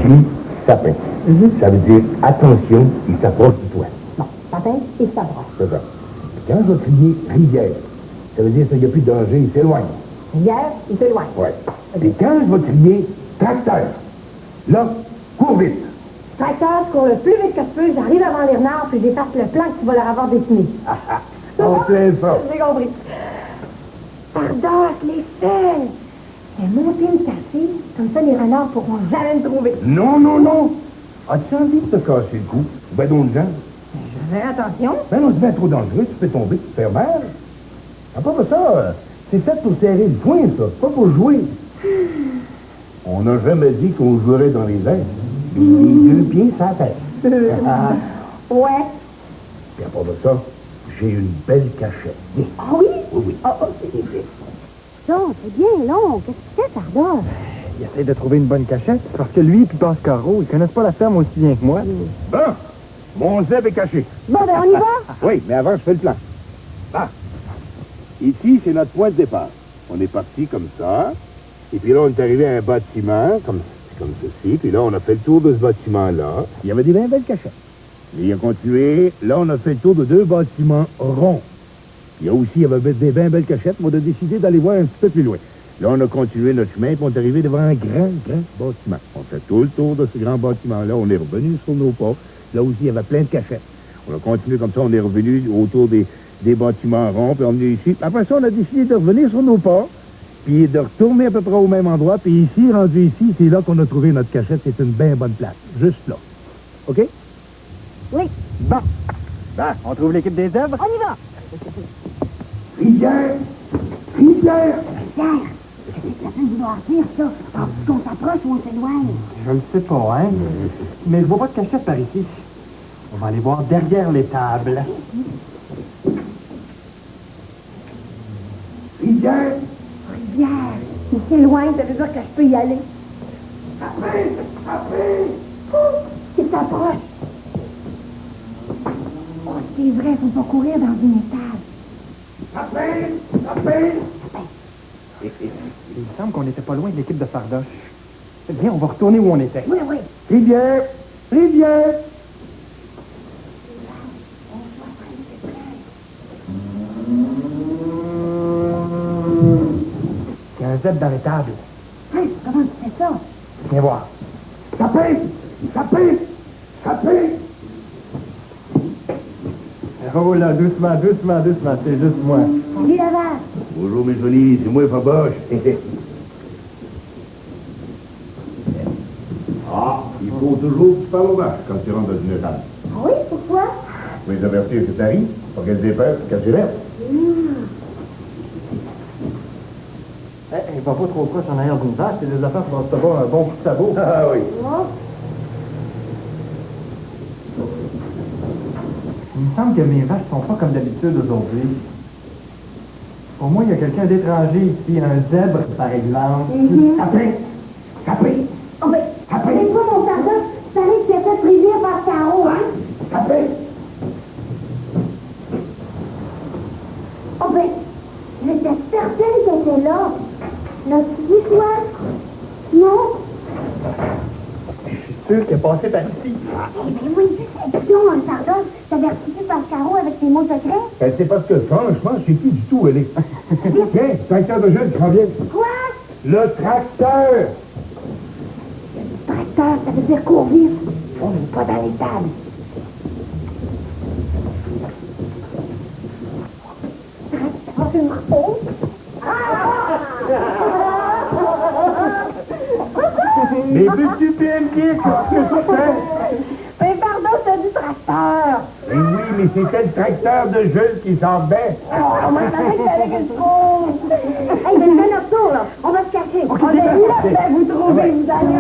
écrit sapin. Ça veut dire attention, il s'approche de toi. Bon, sapin, il s'approche. C'est ça. Puis quand je vais crier rivière, ça veut dire qu'il n'y a plus de danger, il s'éloigne. Rivière, il s'éloigne. Oui. Et quand je vais crier tracteur, là, cours vite. Tracteur, je cours le plus vite que je peux, j'arrive avant les renards, puis j'efface le plan que tu vas leur avoir dessiné. On fait ça. J'ai compris. Pardon, je l'ai fait. J'ai monté une café, comme ça les renards pourront jamais me trouver. Non, non, non. As-tu envie de te casser le cou? Ben donc, Jean. Je fais attention. Ben non, c'est bien trop dangereux, tu peux tomber, tu te faire mal. Ah, pas pour ça. C'est fait pour serrer le poing, ça. Pas pour jouer. On n'a jamais dit qu'on jouerait dans les airs. Les deux pieds sur la tête. Ouais. Puis à part de ça, j'ai une belle cachette. Ah oui? Oui, oui. Ah, non, c'est bien long. Qu'est-ce que tu fais, pardon? Il essaie de trouver une bonne cachette, parce que lui et Pascaro, ils connaissent pas la ferme aussi bien que moi. Bon, mon zèbre est caché. Bon, ben, on y va? Oui, mais avant, je fais le plan. Ah, ici, c'est notre point de départ. On est parti comme ça, et puis là, on est arrivé à un bâtiment, comme ceci, puis là, on a fait le tour de ce bâtiment-là. Il y avait des bien belles cachettes. Et il a continué, là, on a fait le tour de 2 bâtiments ronds. Il y a aussi, il y avait des bien belles cachettes, mais on a décidé d'aller voir un petit peu plus loin. Là, on a continué notre chemin, puis on est arrivé devant un grand bâtiment. On fait tout le tour de ce grand bâtiment-là, on est revenu sur nos pas. Là aussi, il y avait plein de cachettes. On a continué comme ça, on est revenu autour des bâtiments ronds, puis on est venu ici. Après ça, on a décidé de revenir sur nos pas, puis de retourner à peu près au même endroit. Puis ici, rendu ici, c'est là qu'on a trouvé notre cachette. C'est une bien bonne place. Juste là. OK? Oui. Bon. Ben, on trouve l'équipe des zèbres? On y va. Rivière! Rivière! Pierre, qu'est-ce que ça peut vouloir dire, ça? Est-ce qu'on s'approche ou on s'éloigne? Je ne sais pas, hein. Mais je vois pas de cachette par ici. On va aller voir derrière les tables. Rivière! Rivière. Il s'éloigne, ça veut dire que je peux y aller. Après! Après! Oh, il s'approche. Oh, c'est vrai, faut pas courir dans une étable. Après! Après! Il me semble qu'on n'était pas loin de l'équipe de Fardoche. Viens, on va retourner où on était. Oui, oui. Rivière! Rivière! Il y a un zèbre dans les tables. Hein, comment tu fais ça? Viens voir. Sapin! Sapin! Sapin! Oh là, doucement, doucement, doucement, c'est juste moi. Salut, Laval. Bonjour, mes jolis, c'est moi, Faboche. Ah, il faut toujours que tu parles aux vaches quand tu rentres dans une étable. Ah oui, pourquoi? Je vais les avertir que t'arrives, pour qu'elles aient peur quand tu restes. Va pas trop proche en arrière d'une vache, et les affaires vont se avoir un bon coup de sabot. Ah oui. Oh. Il me semble que mes vaches sont pas comme d'habitude aujourd'hui. Pour moi, il y a quelqu'un d'étranger ici, un zèbre, par exemple. Sapin! Sapin! Oh, ben, avec toi, mon pardon, ça risque de fait plaisir par Caro, hein? Sapin! Oh, ben, j'étais certaine qu'elle était là. L'as-tu dit, toi? Non? Je suis sûr qu'il est passé par ici. Eh bien oui, écoutons, mon pardon, t'avertis-tu par Caro avec tes mots secrets? C'est parce que, franchement, je sais plus du tout où elle est. Tiens, tracteur de jeune qui revient. Quoi? Le tracteur! Tracteur, ça veut dire cours vite. On n'est pas dans les tables. Tracteur, oh! Les petits PMK, Mais pardon, c'est du tracteur. Mais oui, mais c'était le tracteur de Jules qui s'en met. On m'a dit que t'avais quelque chose. Hey, mais fais notre tour, là. On va se cacher. On est là, ben, vous trouvez, vous allez.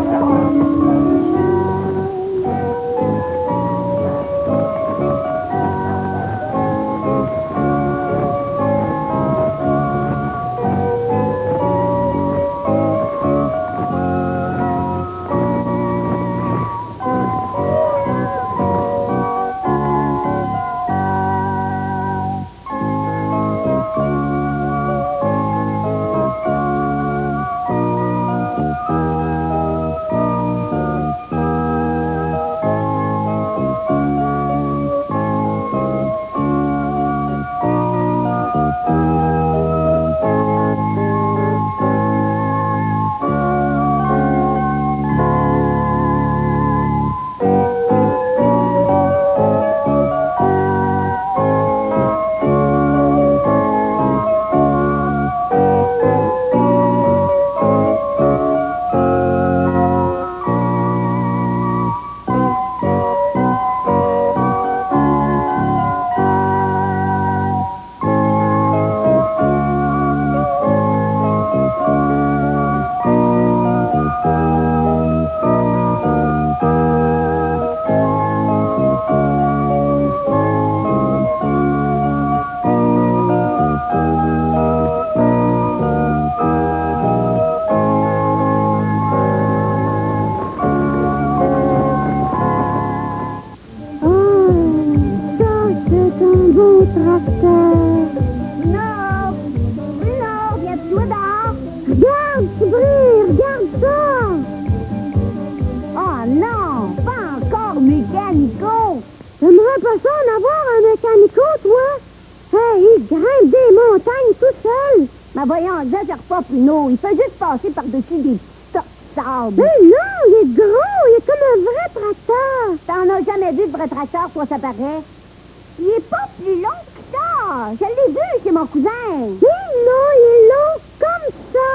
pas ça en avoir un mécanico, toi? Hey, il grimpe des montagnes tout seul. Mais voyons, exagère pas, Pruneau. Il fait juste passer par-dessus des petits tas de sable. Mais non, il est gros, il est comme un vrai tracteur. T'en as jamais vu de vrai tracteur, toi, ça paraît? Il est pas plus long que ça. Je l'ai vu chez mon cousin. Mais non, il est long comme ça.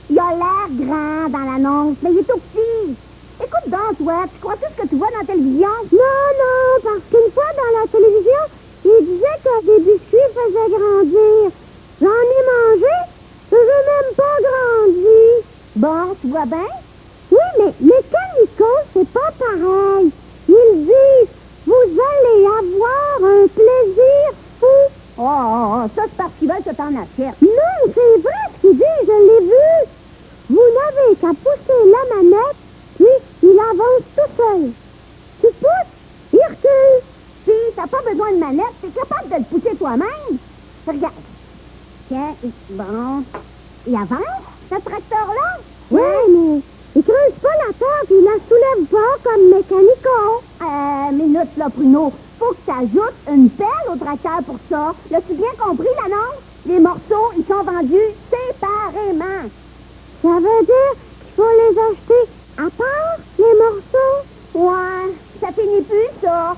Il a l'air grand dans l'annonce, mais il est tout petit. Écoute donc, toi, tu crois tout ce que tu vois dans la télévision? Non, parce qu'une fois dans la télévision, il disait que des biscuits faisaient grandir. J'en ai mangé, je veux même pas grandir. Bon, tu vois bien? Oui, mais mécanico, c'est pas pareil. Ils disent, vous allez avoir un plaisir fou. Ça, c'est parce qu'ils veulent que t'en achètes. Non, c'est vrai ce qu'ils disent, je l'ai vu. Vous n'avez qu'à pousser la manette, puis il avance tout seul. Tu pousses, il recule. Si t'as pas besoin de manette, t'es capable de le pousser toi-même. Regarde. Tiens, bon. Il avance, ce tracteur-là? Ouais, mais il creuse pas la terre, puis il la soulève pas comme mécanico. Minute, là, Pruneau. Faut que t'ajoutes une pelle au tracteur pour ça. L'as-tu bien compris, l'annonce? Les morceaux, ils sont vendus séparément. Ça veut dire qu'il faut les acheter à part, les morceaux? Ouais, ça finit plus, ça.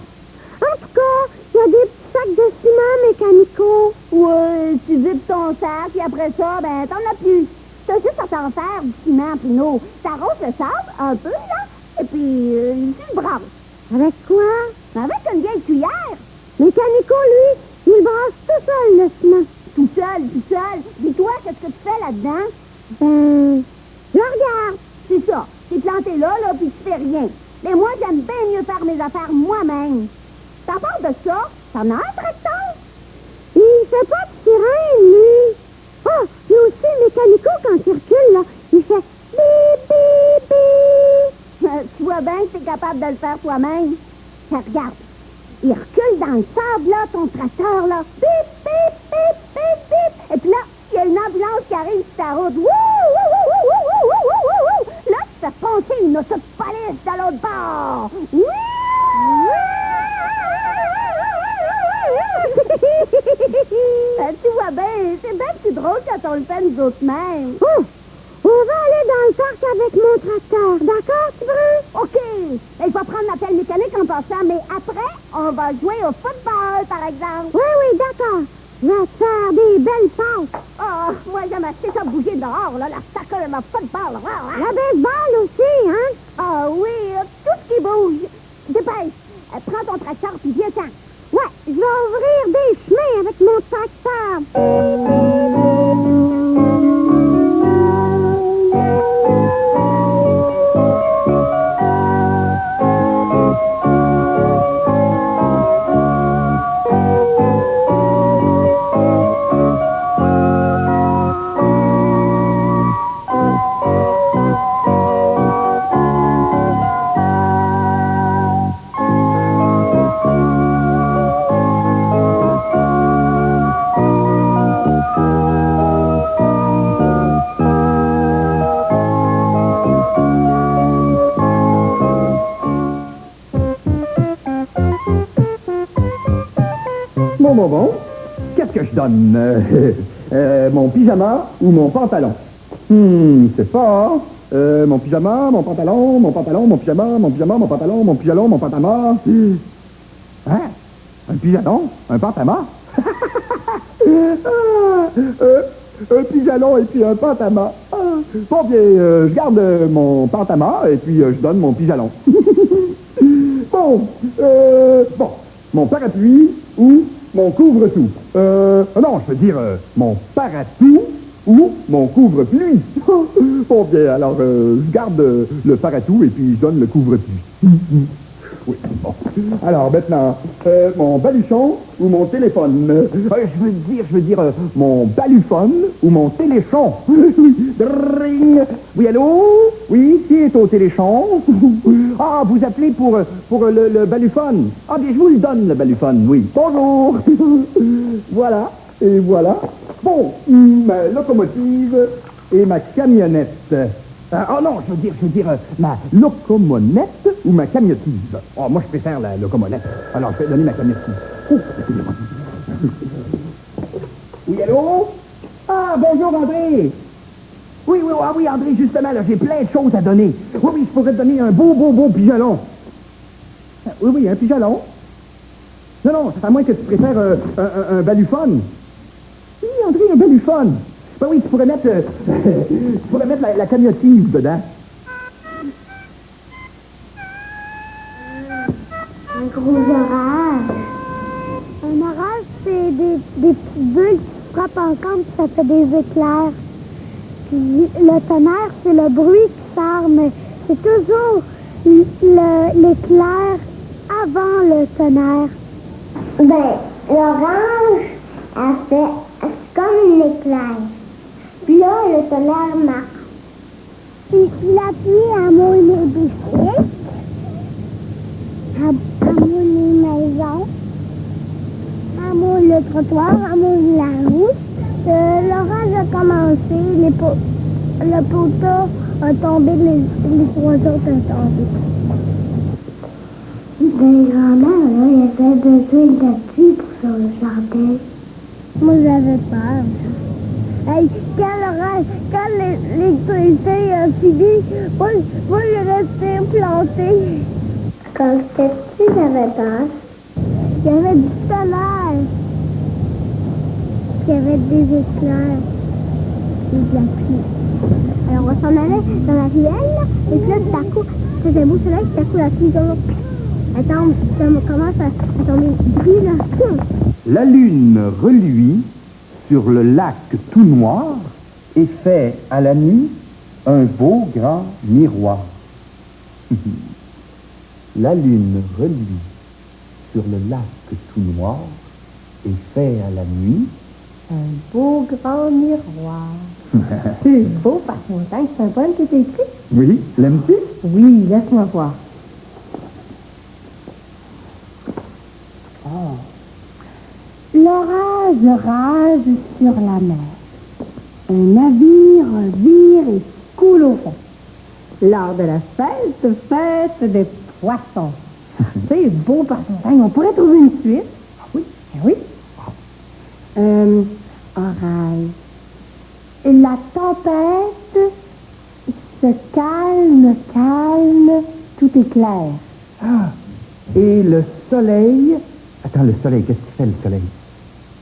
En tout cas, il y a des petits sacs de ciment mécanicaux. Ouais, tu vides ton sac, puis après ça, ben, t'en as plus. T'as juste à t'en faire du ciment, Pruneau. T'arroses le sable, un peu, là, et puis tu le brasses. Avec quoi? Avec une vieille cuillère. Mécanico, lui, il brasse tout seul le ciment. Tout seul. Dis-toi, qu'est-ce que tu fais là-dedans? Ben, je regarde. C'est ça. T'es planté là, puis tu fais rien. Mais moi, j'aime bien mieux faire mes affaires moi-même. À part de ça, t'en as un tracteur? Il fait pas de sirène, lui. Ah, il y a aussi le mécanico quand il recule, là. Il fait bip, bip, bip. Tu vois bien que t'es capable de le faire toi-même. Regarde. Il recule dans le sable, là, ton tracteur, là. Bip, bip, bip, bip, bip. Et puis là, il y a une ambulance qui arrive sur ta route. Wouh, wouh, wouh, wouh, wouh, wouh, wouh, wouh, wouh. Là, tu fais poncer une auto de police de l'autre bord. Tu vois bien, c'est bien plus drôle quand on le fait nous autres mêmes. Oh, on va aller dans le parc avec mon tracteur, d'accord, Tibrin? OK. Il va prendre la pelle mécanique en passant, mais après, on va jouer au football, par exemple. Oui, d'accord. Je vais te faire des belles passes. Oh, moi, j'aime assez ça bouger dehors, là, la sacre de ma football. La baseball aussi, hein? Ah oui, tout ce qui bouge. Dépêche. Prends ton tracteur puis viens-t'en. Ouais, je vais ouvrir des chemins avec mon tracteur. Bon, qu'est-ce que je donne? Mon pyjama ou mon pantalon? C'est pas. Mon pyjama, mon pantalon, mon pantalon, mon pyjama, mon pyjama, mon pantalon, mon pyjama, mon pantalon. Hein? Un pyjama? Un pantalon? Un pyjama et puis un pantalon. Bon, bien, je garde mon pantalon et puis je donne mon pyjama. Bon, mon parapluie ou mon couvre-tout. Non, je veux dire mon parapluie ou mon couvre-pluie. Bon, bien, alors, je garde le parapluie et puis je donne le couvre-pluie. Oui, bon. Alors, maintenant, mon baluchon ou mon téléphone. Je veux dire, mon baluphone ou mon téléchon. Dring. Oui, allô? Oui, qui est au téléchon? Ah, vous appelez pour le baluphone. Ah, bien, je vous le donne, le baluphone, oui. Bonjour. Voilà, et voilà. Bon, ma locomotive et ma camionnette. Oh non, je veux dire, ma locomonette ou ma camiotive? Oh, moi, je préfère la locomolette. Alors, je vais donner ma camiotive. Oh, excusez-moi. Oui, allô? Ah, bonjour, André. Oui, André, justement, là, j'ai plein de choses à donner. Oui, je pourrais te donner un beau pigeon. Oui, un pigeon. Non, à moins que tu préfères un baluphone. Oui, André, un baluphone. Ben oui, tu pourrais mettre, la camiotive dedans. Un gros orage. Un orage, c'est des petites bulles qui frappent ensemble, ça fait des éclairs. Puis le tonnerre, c'est le bruit qui sort, mais c'est toujours l'éclair avant le tonnerre. Ben, l'orange, elle fait c'est comme une éclair. Puis là, le tonnerre marche. Puis la pluie amoule les bicyclettes, amoule les maisons, amoule le trottoir, amoule la route. L'orage a commencé, le poteau a tombé, les trois autres ont tombé. Ben, grand-mère, là, il avait besoin d'appui pour son jardin. Moi, j'avais peur. Hey, quand l'électricité a fini, moi, je restais planté. Quand j'étais petit, j'avais peur. Il y avait du tonnerre. Il y avait des éclairs et de la pluie. Alors, on s'en allait dans la ruelle, là, et puis là, tout à coup, c'était beau soleil, tout à coup, la pluie tombe. Ça commence à tomber du bruit, là. La lune reluit sur le lac tout noir et fait à la nuit un beau grand miroir. La lune reluit sur le lac tout noir et fait à la nuit un beau grand miroir. C'est beau par son temps, c'est un poème qui est écrit. Oui, l'aimes-tu? Oui, laisse-moi voir. L'orage rage sur la mer. Un navire vire et coule au fond. Lors de la fête des poissons. C'est beau par son temps. On pourrait trouver une suite. Ah oui? Oui. Orage. La tempête se calme, tout est clair. Ah, et le soleil... Attends, le soleil, qu'est-ce qu'il fait, le soleil?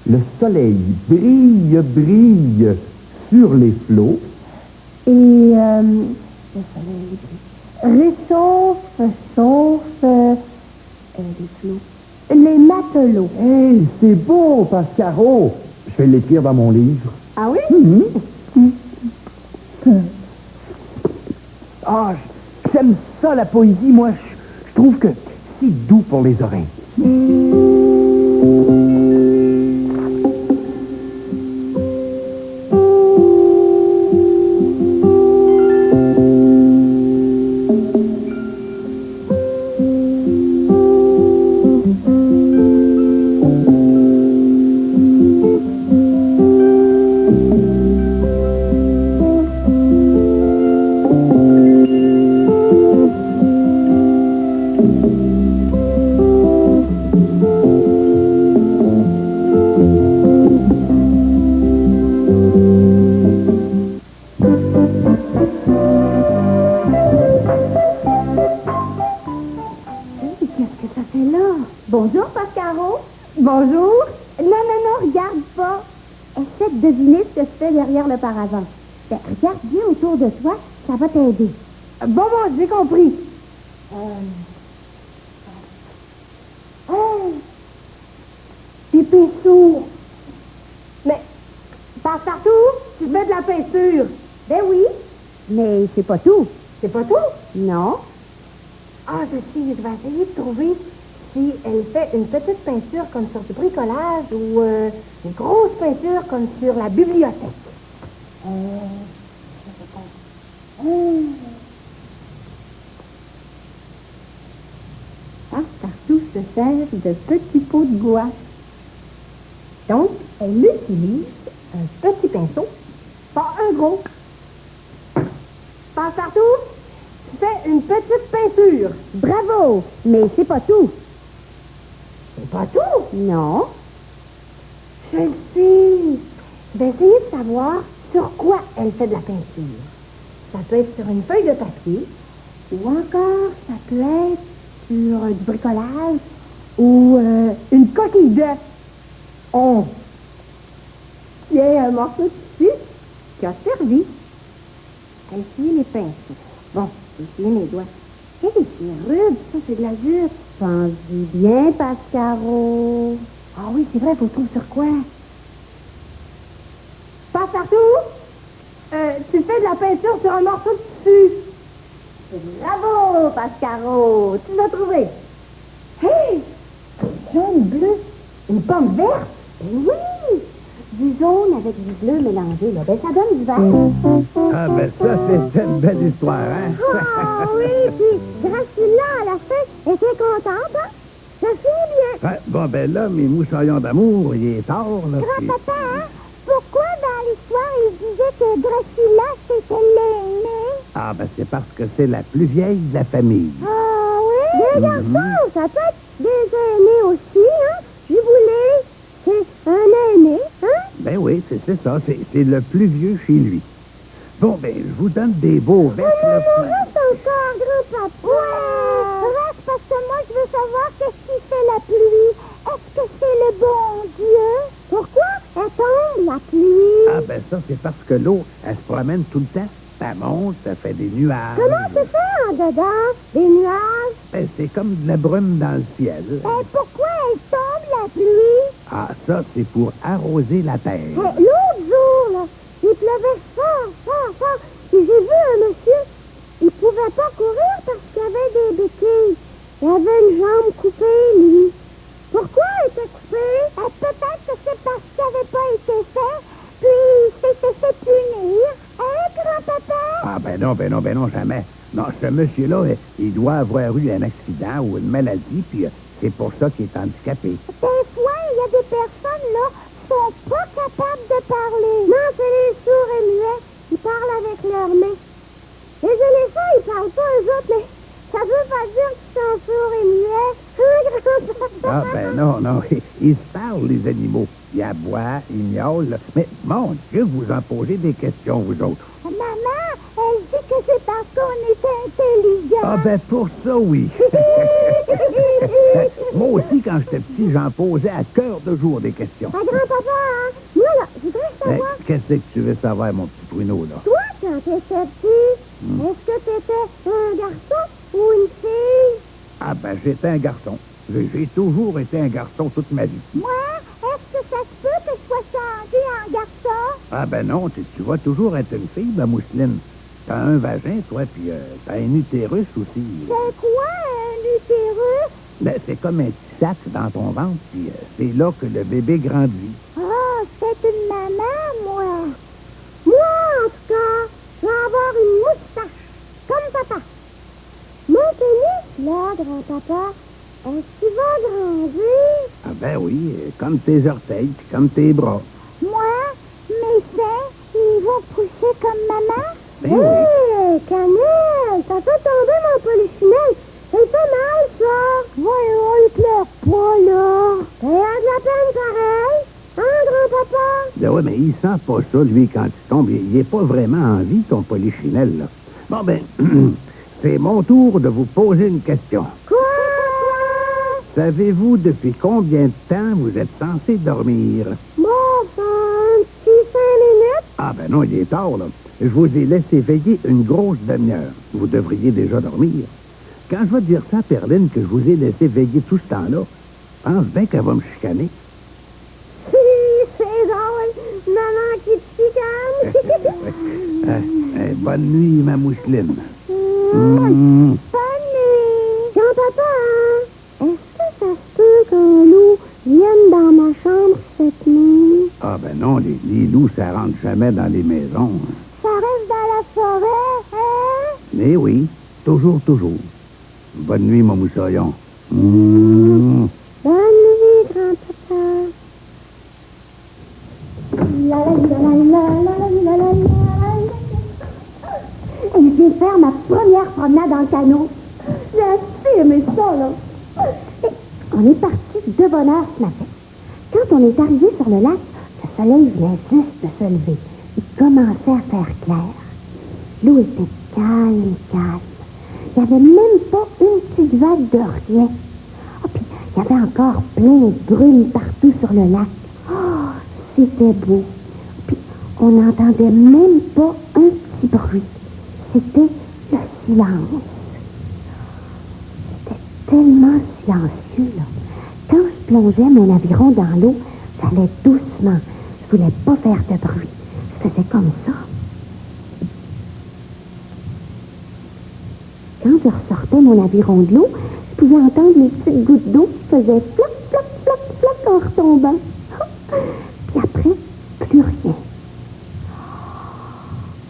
Le soleil brille sur les flots. Et le soleil réchauffe les flots. Les matelots. Hey, c'est beau, Pascaro! Je vais l'écrire dans mon livre. Ah oui? Ah, j'aime ça, la poésie. Moi, je trouve que c'est doux pour les oreilles. Bonjour, Pascaro. Bonjour. Non, regarde pas. Essaie de deviner ce que tu fais derrière le paravent. Ben, regarde bien autour de toi, ça va t'aider. Bon, j'ai compris. Des pinceaux. Mais, Passe-Partout, tu fais de la peinture. Ben oui, mais c'est pas tout. C'est pas tout? Non. Ah, je vais essayer de trouver si elle fait une petite peinture comme sur du bricolage ou une grosse peinture comme sur la bibliothèque. Passe-Partout se sert de petits pots de gouache. Donc, elle utilise un petit pinceau, pas un gros. Passe-Partout, tu fais une petite peinture. Bravo! Mais c'est pas tout. C'est pas tout. Non. Je le sais. Je vais essayer de savoir sur quoi elle fait de la peinture. Ça peut être sur une feuille de papier, ou encore ça peut être sur du bricolage, ou une coquille d'œuf. On tient un morceau de tissu qui a servi à essuyer les pinceaux. Bon, j'ai essuyé mes doigts. Hé, c'est rude, ça, c'est de la jute. Pense-y bien, Pascaro. Ah oui, c'est vrai, faut trouver sur quoi? Passe-partout, tu fais de la peinture sur un morceau de tissu. Bravo, Pascaro. Tu l'as trouvé. Hé! Jaune, bleu, une pomme verte? Ben oui. Du jaune avec du bleu mélangé, là. Ben, ça donne du vert. Ah, ben ça, c'est une belle histoire, hein? Ah oui, puis Dracula, à la fin, était contente, hein? Ça finit bien. Ouais, bon, ben là, mes moussaillons d'amour, il est tard, là. puis- Grand-papa, hein? Pourquoi dans l'histoire, il disait que Dracula, c'était l'aîné? Ah, ben c'est parce que c'est la plus vieille de la famille. Ah oui? Des garçons, ça peut être des aînés aussi, hein? Giboulé, c'est un aîné, hein? Ben oui, c'est ça, c'est le plus vieux chez lui. Bon, ben, je vous donne des beaux vers, là. puis- Reste encore, grand-papa. Ouais, reste parce que moi, je veux savoir qu'est-ce qui fait la pluie. Est-ce que c'est le bon Dieu? Pourquoi elle tombe, la pluie? Ah, ben ça, c'est parce que l'eau, elle se promène tout le temps. Ça monte, ça fait des nuages. Comment c'est fait en dedans? Des nuages? Ben, c'est comme de la brume dans le ciel. Ben, pourquoi elle tombe, la pluie? Ah, ça, c'est pour arroser la terre. L'autre jour, là, il pleuvait fort, fort, fort. Et j'ai vu un monsieur, il pouvait pas courir parce qu'il avait des béquilles. Il avait une jambe coupée, lui. Pourquoi elle était coupée? Peut-être que c'est parce qu'il n'avait pas été fait, puis il s'était fait punir. Hein, grand-papa? Ah, ben non, jamais. Non, ce monsieur-là, il doit avoir eu un accident ou une maladie, puis c'est pour ça qu'il est handicapé. Des fois, il y a des personnes, là, qui sont pas capables de parler. Non, c'est les sourds et muets. Ils parlent avec leurs mains. Les éléphants, ils parlent pas, eux autres, mais ça veut pas dire qu'ils sont sourds et muets. Hein, grand-papa? Ah, ben non, ils se parlent, les animaux. Ils aboient, ils miaulent. Mais, mon Dieu, vous en posez des questions, vous autres. Maman, elle dit que c'est parce qu'on est intelligent. Ah, ben pour ça, oui. Moi aussi, quand j'étais petit, j'en posais à cœur de jour des questions. Ah, grand-papa, hein? Moi, là, je voudrais Ben, savoir, qu'est-ce que tu veux savoir, mon petit Bruno, là? toi, quand t'étais petit, est-ce que t'étais un garçon ou une fille? Ah, ben, j'étais un garçon. J'ai toujours été un garçon toute ma vie. Moi, est-ce que ça se peut que je sois changée en garçon? Ah, ben non, tu vas toujours être une fille, ma mousseline. T'as un vagin, toi, puis t'as un utérus aussi. C'est quoi un utérus? Ben, c'est comme un petit sac dans ton ventre, puis c'est là que le bébé grandit. Ah, c'est une maman, moi. Moi, en tout cas, je vais avoir une moustache, comme papa. Mon pénis, là, grand-papa, est-ce qu'il va grandir? Ah, ben oui, comme tes orteils, puis comme tes bras. Moi, mes seins, ils vont pousser comme maman? Ben oui. Hé, Cannelle, ça fait tomber mon polichinelle. Ça fait mal, ça. Voyons, il pleure pas, là. Il a de la peine pareil. Hein, grand-papa? Ben ouais, mais il sent pas ça, lui, quand il tombe. Il est pas vraiment en vie, ton polichinelle, là. Bon, ben, c'est mon tour de vous poser une question. Quoi? Savez-vous depuis combien de temps vous êtes censé dormir? Bon, un petit 5 minutes. Ah, ben non, il est tard, là. Je vous ai laissé veiller une grosse demi-heure. Vous devriez déjà dormir. Quand je vais dire ça à Perline que je vous ai laissé veiller tout ce temps-là, pense bien qu'elle va me chicaner. C'est drôle. Maman qui te chicane. Bonne nuit, ma mousseline. Bonne nuit. Grand-papa, hein? Est-ce que ça se peut qu'un loup vienne dans ma chambre cette nuit? Ah, ben non, les loups, ça rentre jamais dans les maisons. Ça reste dans la forêt, hein? Mais oui, toujours. Bonne nuit, mon moussaillon. Mmh. Bonne nuit, grand-papa. La la la la la la la la la la. Elle est bien faire ma première promenade en canot. J'ai assez aimé ça, là. Et on est parti de bonne heure ce matin. Quand on est arrivé sur le lac, le soleil venait juste de se lever. Il commençait à faire clair. L'eau était calme, calme. Il n'y avait même pas une petite vague de rien. Oh, puis il y avait encore plein de brume partout sur le lac. Oh, c'était beau. Puis on n'entendait même pas un petit bruit. C'était le silence. C'était tellement silencieux, là. Quand je plongeais mon aviron dans l'eau, j'allais doucement. Je voulais pas faire de bruit. Je faisais comme ça. Quand je ressortais mon aviron de l'eau, je pouvais entendre les petites gouttes d'eau qui faisaient flop, flop, flop, flop en retombant. Puis après, plus rien.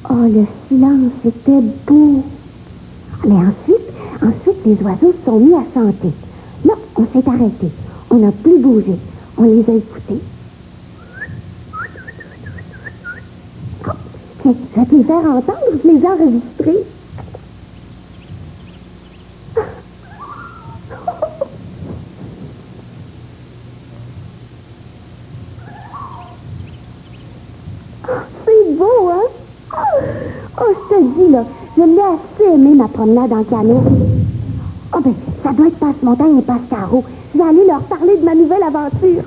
Oh, le silence était beau. Mais ensuite, les oiseaux se sont mis à chanter. Là, on s'est arrêté. On n'a plus bougé. On les a écoutés. Oh, tiens, je vais te les faire entendre, je les ai enregistrés. C'est beau, hein? Oh, je te dis, là, je l'ai assez aimé ma promenade en canot. Oh, ben, ça doit être Passe-Montagne et Passe-Carreau. Je vais aller leur parler de ma nouvelle aventure.